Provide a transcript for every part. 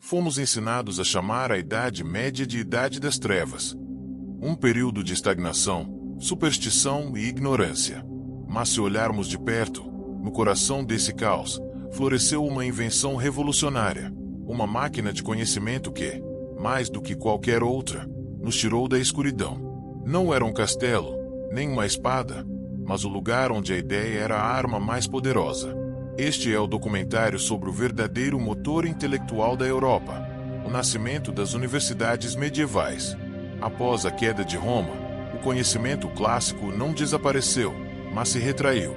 Fomos ensinados a chamar a Idade Média de Idade das Trevas. Um período de estagnação, superstição e ignorância. Mas se olharmos de perto, no coração desse caos, floresceu uma invenção revolucionária, uma máquina de conhecimento que, mais do que qualquer outra, nos tirou da escuridão. Não era um castelo, nem uma espada, mas o lugar onde a ideia era a arma mais poderosa. Este é o documentário sobre o verdadeiro motor intelectual da Europa, o nascimento das universidades medievais. Após a queda de Roma, o conhecimento clássico não desapareceu, mas se retraiu.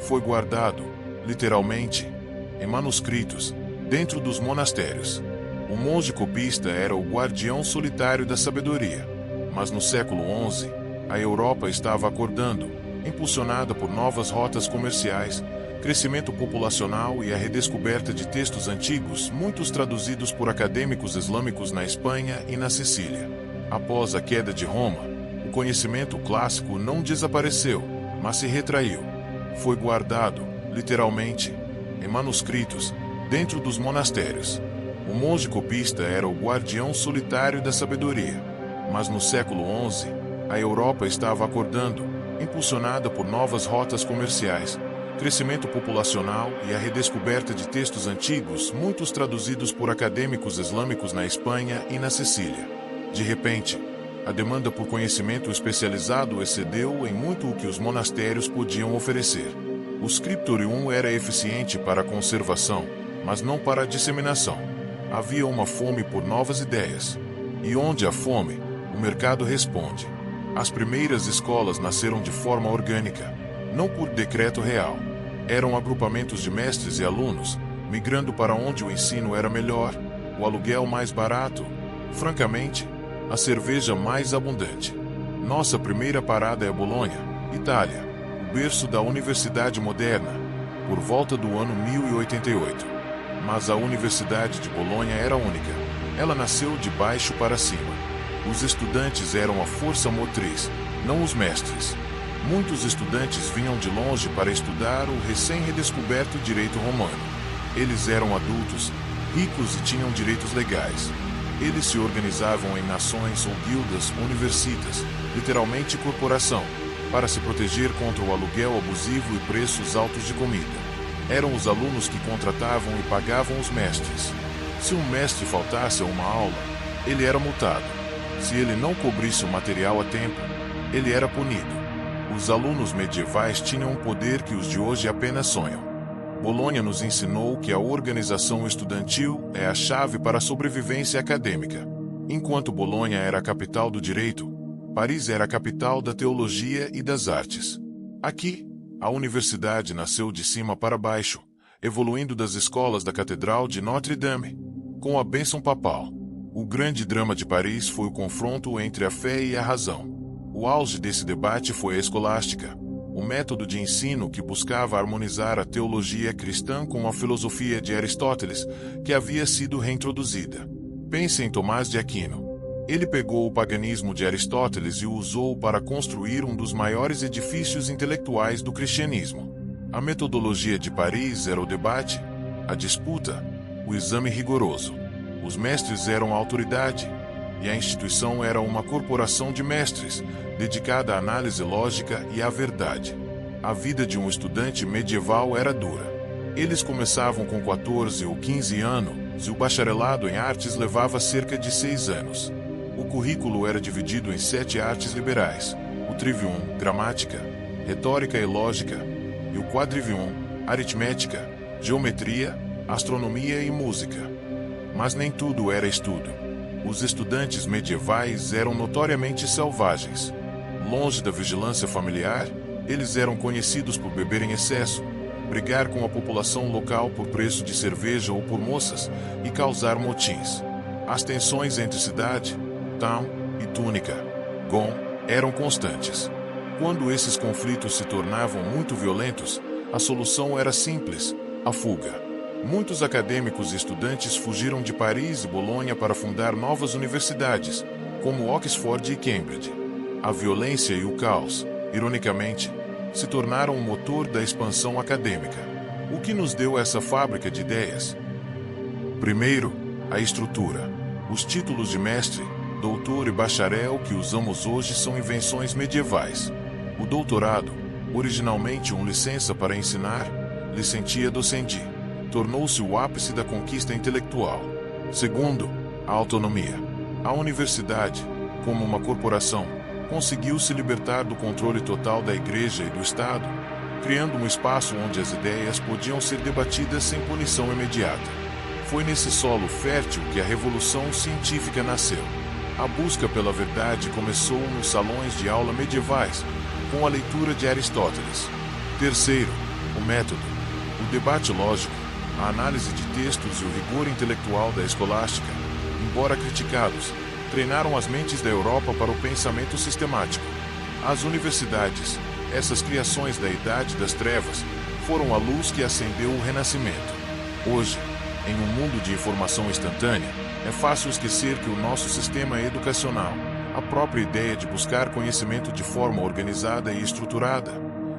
Foi guardado, literalmente, em manuscritos, dentro dos monastérios. O monge copista era o guardião solitário da sabedoria. Mas no século XI, a Europa estava acordando, impulsionada por novas rotas comerciais, crescimento populacional e a redescoberta de textos antigos, muitos traduzidos por acadêmicos islâmicos na Espanha e na Sicília. Após a queda de Roma, o conhecimento clássico não desapareceu, mas se retraiu. Foi guardado, literalmente, em manuscritos, dentro dos monastérios. O monge copista era o guardião solitário da sabedoria. Mas no século XI, a Europa estava acordando, impulsionada por novas rotas comerciais, crescimento populacional e a redescoberta de textos antigos, muitos traduzidos por acadêmicos islâmicos na Espanha e na Sicília. De repente, a demanda por conhecimento especializado excedeu em muito o que os monastérios podiam oferecer. O scriptorium era eficiente para a conservação, mas não para a disseminação. Havia uma fome por novas ideias. E onde há fome, o mercado responde. As primeiras escolas nasceram de forma orgânica, não por decreto real. Eram agrupamentos de mestres e alunos, migrando para onde o ensino era melhor, o aluguel mais barato, francamente, a cerveja mais abundante. Nossa primeira parada é Bolonha, Itália, o berço da Universidade Moderna, por volta do ano 1088. Mas a Universidade de Bolonha era única. Ela nasceu de baixo para cima. Os estudantes eram a força motriz, não os mestres. Muitos estudantes vinham de longe para estudar o recém-redescoberto direito romano. Eles eram adultos, ricos e tinham direitos legais. Eles se organizavam em nações ou guildas universitas, literalmente corporação, para se proteger contra o aluguel abusivo e preços altos de comida. Eram os alunos que contratavam e pagavam os mestres. Se um mestre faltasse a uma aula, ele era multado. Se ele não cobrisse o material a tempo, ele era punido. Os alunos medievais tinham um poder que os de hoje apenas sonham. Bolonha nos ensinou que a organização estudantil é a chave para a sobrevivência acadêmica. Enquanto Bolonha era a capital do direito, Paris era a capital da teologia e das artes. Aqui, a universidade nasceu de cima para baixo, evoluindo das escolas da Catedral de Notre-Dame, com a bênção papal. O grande drama de Paris foi o confronto entre a fé e a razão. O auge desse debate foi a escolástica, o método de ensino que buscava harmonizar a teologia cristã com a filosofia de Aristóteles, que havia sido reintroduzida. Pense em Tomás de Aquino. Ele pegou o paganismo de Aristóteles e o usou para construir um dos maiores edifícios intelectuais do cristianismo. A metodologia de Paris era o debate, a disputa, o exame rigoroso. Os mestres eram a autoridade, e a instituição era uma corporação de mestres, dedicada à análise lógica e à verdade. A vida de um estudante medieval era dura. Eles começavam com 14 ou 15 anos, e o bacharelado em artes levava cerca de 6 anos. O currículo era dividido em 7 artes liberais: o trivium, gramática, retórica e lógica, e o quadrivium, aritmética, geometria, astronomia e música. Mas nem tudo era estudo. Os estudantes medievais eram notoriamente selvagens. Longe da vigilância familiar, eles eram conhecidos por beber em excesso, brigar com a população local por preço de cerveja ou por moças e causar motins. As tensões entre cidade, town e túnica, gon, eram constantes. Quando esses conflitos se tornavam muito violentos, a solução era simples: a fuga. Muitos acadêmicos e estudantes fugiram de Paris e Bolonha para fundar novas universidades, como Oxford e Cambridge. A violência e o caos, ironicamente, se tornaram o motor da expansão acadêmica. O que nos deu essa fábrica de ideias? Primeiro, A estrutura. Os títulos de mestre, doutor e bacharel que usamos hoje são invenções medievais. O doutorado, originalmente uma licença para ensinar, licentia docendi, tornou-se o ápice da conquista intelectual. Segundo, a autonomia. A universidade, como uma corporação, conseguiu se libertar do controle total da Igreja e do Estado, criando um espaço onde as ideias podiam ser debatidas sem punição imediata. Foi nesse solo fértil que a Revolução Científica nasceu. A busca pela verdade começou nos salões de aula medievais, com a leitura de Aristóteles. Terceiro, o método. O debate lógico, a análise de textos e o rigor intelectual da escolástica, embora criticados, treinaram as mentes da Europa para o pensamento sistemático. As universidades, essas criações da Idade das Trevas, foram a luz que acendeu o Renascimento. Hoje, em um mundo de informação instantânea, é fácil esquecer que o nosso sistema educacional, a própria ideia de buscar conhecimento de forma organizada e estruturada,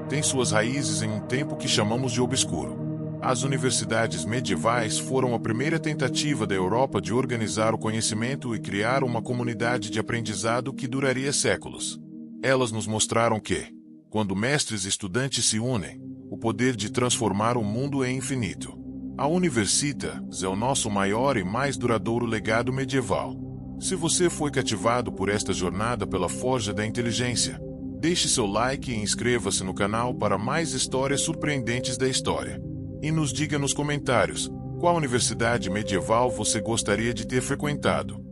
tem suas raízes em um tempo que chamamos de obscuro. As universidades medievais foram a primeira tentativa da Europa de organizar o conhecimento e criar uma comunidade de aprendizado que duraria séculos. Elas nos mostraram que, quando mestres e estudantes se unem, o poder de transformar o mundo é infinito. A Universitas é o nosso maior e mais duradouro legado medieval. Se você foi cativado por esta jornada pela forja da inteligência, deixe seu like e inscreva-se no canal para mais histórias surpreendentes da história. E nos diga nos comentários, qual universidade medieval você gostaria de ter frequentado.